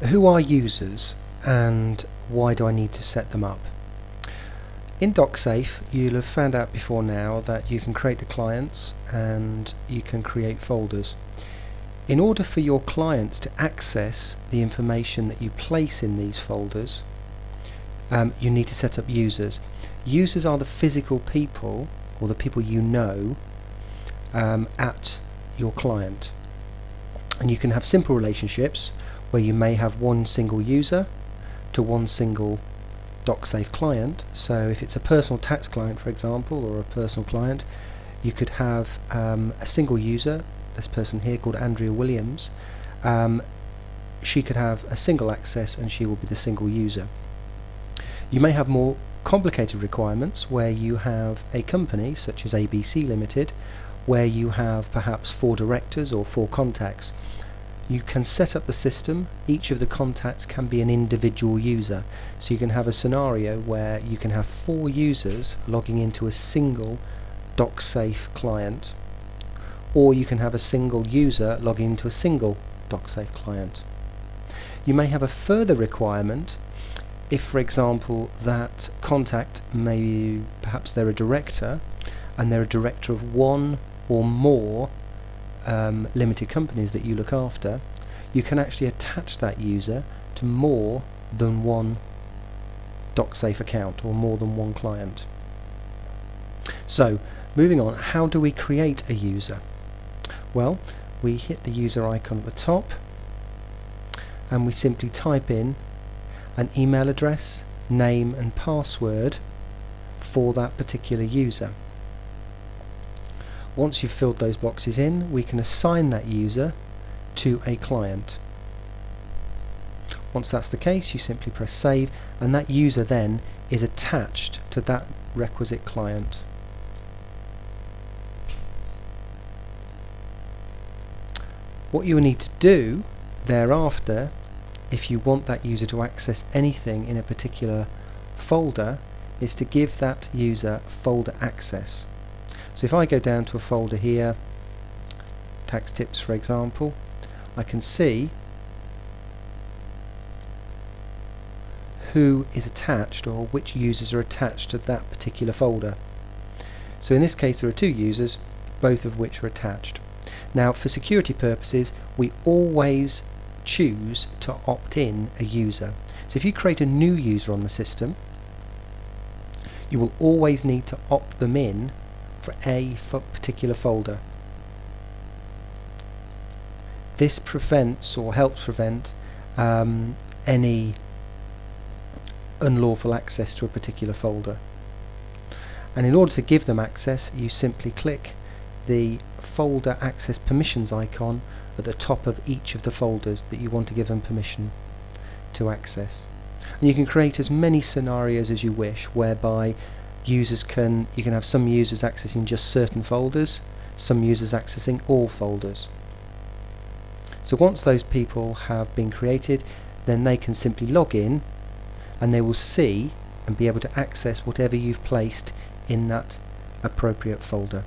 Who are users and why do I need to set them up? In docSAFE you'll have found out before now that you can create the clients and you can create folders. In order for your clients to access the information that you place in these folders, you need to set up users. Users are the physical people, or the people you know, at your client. And you can have simple relationships where you may have one single user to one single docSAFE client. So if it's a personal tax client, for example, or a personal client, you could have a single user, this person here called Andrea Williams. She could have a single access and she will be the single user. You may have more complicated requirements where you have a company such as ABC Limited where you have perhaps 4 directors or 4 contacts. You can set up the system. Each of the contacts can be an individual user, so you can have a scenario where you can have 4 users logging into a single docSAFE client, or you can have a single user logging into a single docSAFE client. You may have a further requirement if, for example, that contact perhaps they're a director and they're a director of one or more limited companies that you look after. You can actually attach that user to more than one docSAFE account or more than one client. So moving on, how do we create a user? Well, we hit the user icon at the top and we simply type in an email address, name and password for that particular user. Once you've filled those boxes in, we can assign that user to a client. Once that's the case, you simply press save and that user then is attached to that requisite client. What you will need to do thereafter, if you want that user to access anything in a particular folder, is to give that user folder access. So if I go down to a folder here, tax tips for example, I can see who is attached or which users are attached to that particular folder. So in this case there are 2 users, both of which are attached. Now for security purposes we always choose to opt in a user. So if you create a new user on the system, you will always need to opt them in for a particular folder. This prevents or helps prevent any unlawful access to a particular folder. And in order to give them access, you simply click the folder access permissions icon at the top of each of the folders that you want to give them permission to access. And you can create as many scenarios as you wish whereby you can have some users accessing just certain folders, some users accessing all folders. So once those people have been created, then they can simply log in and they will see and be able to access whatever you've placed in that appropriate folder.